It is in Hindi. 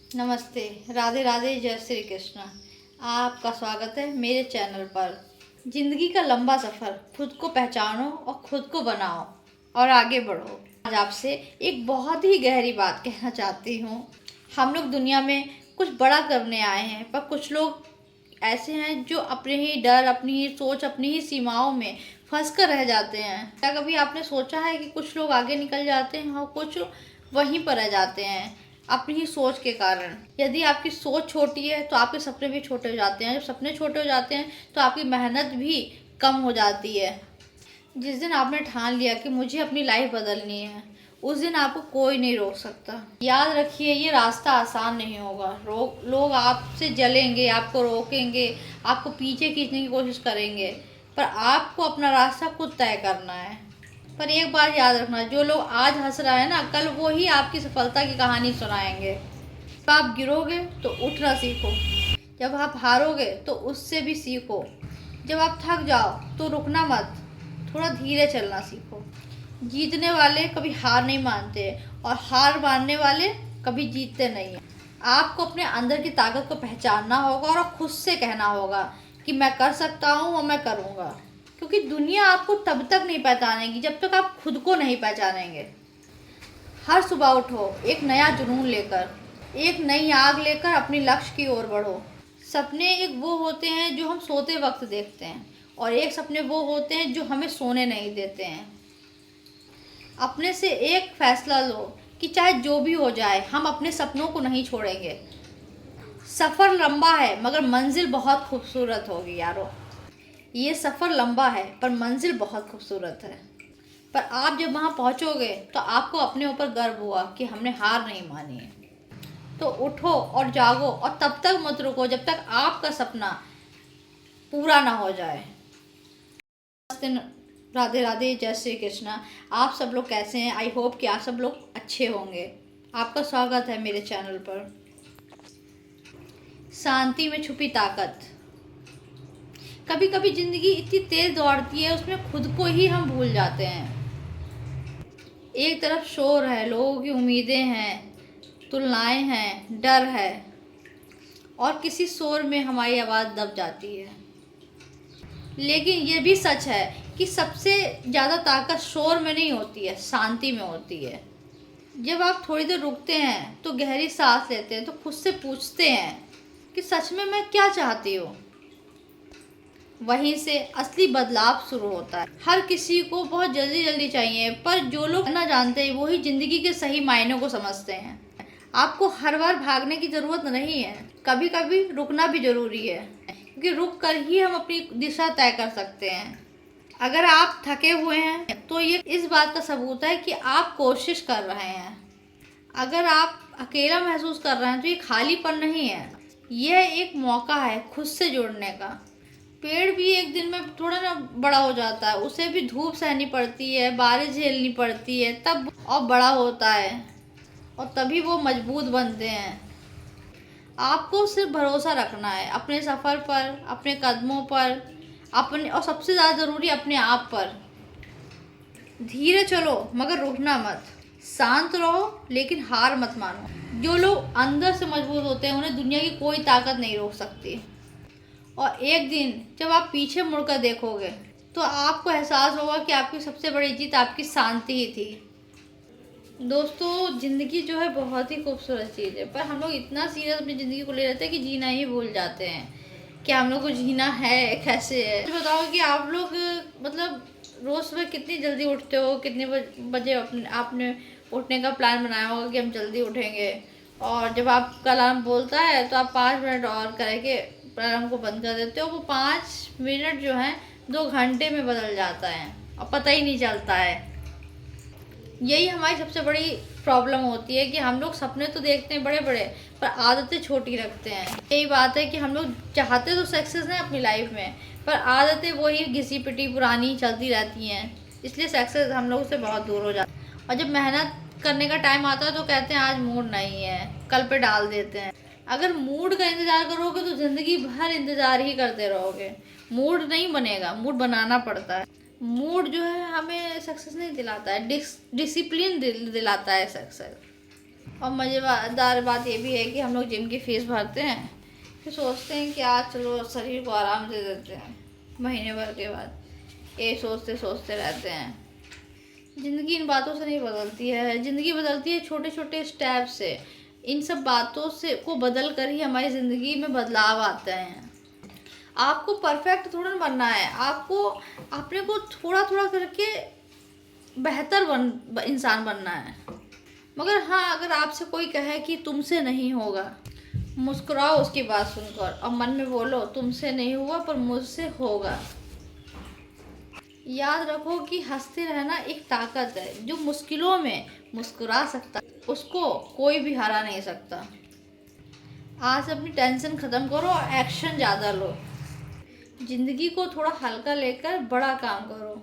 नमस्ते, राधे राधे, जय श्री कृष्ण। आपका स्वागत है मेरे चैनल पर। जिंदगी का लंबा सफ़र, खुद को पहचानो और खुद को बनाओ और आगे बढ़ो। आज आपसे एक बहुत ही गहरी बात कहना चाहती हूँ। हम लोग दुनिया में कुछ बड़ा करने आए हैं, पर कुछ लोग ऐसे हैं जो अपने ही डर, अपनी ही सोच, अपनी ही सीमाओं में फंस कर रह जाते हैं। क्या कभी आपने सोचा है कि कुछ लोग आगे निकल जाते हैं और कुछ वहीं पर रह जाते हैं अपनी ही सोच के कारण? यदि आपकी सोच छोटी है तो आपके सपने भी छोटे हो जाते हैं। जब सपने छोटे हो जाते हैं तो आपकी मेहनत भी कम हो जाती है। जिस दिन आपने ठान लिया कि मुझे अपनी लाइफ बदलनी है, उस दिन आपको कोई नहीं रोक सकता। याद रखिए, ये रास्ता आसान नहीं होगा। लोग आपसे जलेंगे, आपको रोकेंगे, आपको पीछे खींचने की कोशिश करेंगे, पर आपको अपना रास्ता खुद तय करना है। पर एक बात याद रखना, जो लोग आज हंस रहा है ना, कल वो ही आपकी सफलता की कहानी सुनाएंगे। जब आप गिरोगे तो उठना सीखो, जब आप हारोगे तो उससे भी सीखो, जब आप थक जाओ तो रुकना मत, थोड़ा धीरे चलना सीखो। जीतने वाले कभी हार नहीं मानते और हार मानने वाले कभी जीतते नहीं हैं। आपको अपने अंदर की ताकत को पहचानना होगा और खुद से कहना होगा कि मैं कर सकता हूँ और मैं करूँगा। क्योंकि दुनिया आपको तब तक नहीं पहचानेगी जब तक आप खुद को नहीं पहचानेंगे। हर सुबह उठो एक नया जुनून लेकर, एक नई आग लेकर अपनी लक्ष्य की ओर बढ़ो। सपने एक वो होते हैं जो हम सोते वक्त देखते हैं, और एक सपने वो होते हैं जो हमें सोने नहीं देते हैं। अपने से एक फैसला लो कि चाहे जो भी हो जाए, हम अपने सपनों को नहीं छोड़ेंगे। सफ़र लंबा है मगर मंजिल बहुत खूबसूरत होगी यारो। ये सफ़र लंबा है पर मंजिल बहुत खूबसूरत है। पर आप जब वहाँ पहुँचोगे तो आपको अपने ऊपर गर्व हुआ कि हमने हार नहीं मानी है। तो उठो और जागो, और तब तक मत रुको जब तक आपका सपना पूरा ना हो जाए। नमस्ते, राधे राधे, जय श्री कृष्णा। आप सब लोग कैसे हैं? आई होप कि आप सब लोग अच्छे होंगे। आपका स्वागत है मेरे चैनल पर। शांति में छुपी ताकत। कभी कभी ज़िंदगी इतनी तेज़ दौड़ती है, उसमें खुद को ही हम भूल जाते हैं। एक तरफ शोर है, लोगों की उम्मीदें हैं, तुलनाएं हैं, डर है, और किसी शोर में हमारी आवाज़ दब जाती है। लेकिन ये भी सच है कि सबसे ज़्यादा ताकत शोर में नहीं होती है, शांति में होती है। जब आप थोड़ी देर रुकते हैं तो गहरी सांस लेते हैं, तो खुद से पूछते हैं कि सच में मैं क्या चाहती हूँ, वहीं से असली बदलाव शुरू होता है। हर किसी को बहुत जल्दी जल्दी चाहिए, पर जो लोग ना जानते हैं वही ज़िंदगी के सही मायनों को समझते हैं। आपको हर बार भागने की ज़रूरत नहीं है, कभी कभी रुकना भी ज़रूरी है, क्योंकि रुक कर ही हम अपनी दिशा तय कर सकते हैं। अगर आप थके हुए हैं तो ये इस बात का सबूत है कि आप कोशिश कर रहे हैं। अगर आप अकेला महसूस कर रहे हैं तो ये खालीपन नहीं है, यह एक मौका है खुद से जुड़ने का। पेड़ भी एक दिन में थोड़ा ना बड़ा हो जाता है, उसे भी धूप सहनी पड़ती है, बारिश झेलनी पड़ती है, तब और बड़ा होता है, और तभी वो मजबूत बनते हैं। आपको सिर्फ भरोसा रखना है अपने सफ़र पर, अपने कदमों पर, अपने, और सबसे ज़्यादा ज़रूरी अपने आप पर। धीरे चलो मगर रुकना मत, शांत रहो लेकिन हार मत मानो। जो लोग अंदर से मजबूत होते हैं उन्हें दुनिया की कोई ताकत नहीं रोक सकती। और एक दिन जब आप पीछे मुड़कर देखोगे तो आपको एहसास होगा कि आपकी सबसे बड़ी जीत आपकी शांति ही थी। दोस्तों, ज़िंदगी जो है बहुत ही खूबसूरत चीज़ है, पर हम लोग इतना सीरियस अपनी ज़िंदगी को ले लेते हैं कि जीना ही भूल जाते हैं कि हम लोग को जीना है कैसे है। तो बताओ कि आप लोग मतलब रोज़ सुबह कितनी जल्दी उठते हो, कितने बजे आपने उठने का प्लान बनाया होगा कि हम जल्दी उठेंगे, और जब आपका अलार्म बोलता है तो आप 5 मिनट और करके अलार्म को बंद कर देते हो। वो 5 मिनट जो है 2 घंटे में बदल जाता है और पता ही नहीं चलता है। यही हमारी सबसे बड़ी प्रॉब्लम होती है कि हम लोग सपने तो देखते हैं बड़े बड़े, पर आदतें छोटी रखते हैं। यही बात है कि हम लोग चाहते तो सक्सेस हैं अपनी लाइफ में, पर आदतें वही घिसी पिटी पुरानी चलती रहती हैं, इसलिए सक्सेस हम लोग से बहुत दूर हो जाता है। और जब मेहनत करने का टाइम आता है तो कहते हैं आज मूड नहीं है, कल पे डाल देते हैं। अगर मूड का इंतज़ार करोगे तो ज़िंदगी भर इंतज़ार ही करते रहोगे। मूड नहीं बनेगा, मूड बनाना पड़ता है। मूड जो है हमें सक्सेस नहीं दिलाता है, डिसिप्लिन दिलाता है सक्सेस। और मज़ेदार बात ये भी है कि हम लोग जिम की फ़ीस भरते हैं, फिर सोचते हैं कि आज चलो शरीर को आराम दे देते हैं, महीने भर के बाद ये सोचते सोचते रहते हैं। ज़िंदगी इन बातों से नहीं बदलती है, ज़िंदगी बदलती है छोटे छोटे स्टेप से। इन सब बातों से को बदल कर ही हमारी ज़िंदगी में बदलाव आते हैं। आपको परफेक्ट थोड़ा बनना है, आपको अपने को थोड़ा थोड़ा करके बेहतर इंसान बनना है। मगर हाँ, अगर आपसे कोई कहे कि तुमसे नहीं होगा, मुस्कुराओ उसकी बात सुनकर और मन में बोलो तुमसे नहीं हुआ पर मुझसे होगा। याद रखो कि हंसते रहना एक ताकत है। जो मुश्किलों में मुस्कुरा सकता उसको कोई भी हरा नहीं सकता। आज अपनी टेंशन ख़त्म करो और एक्शन ज़्यादा लो। ज़िंदगी को थोड़ा हल्का लेकर बड़ा काम करो।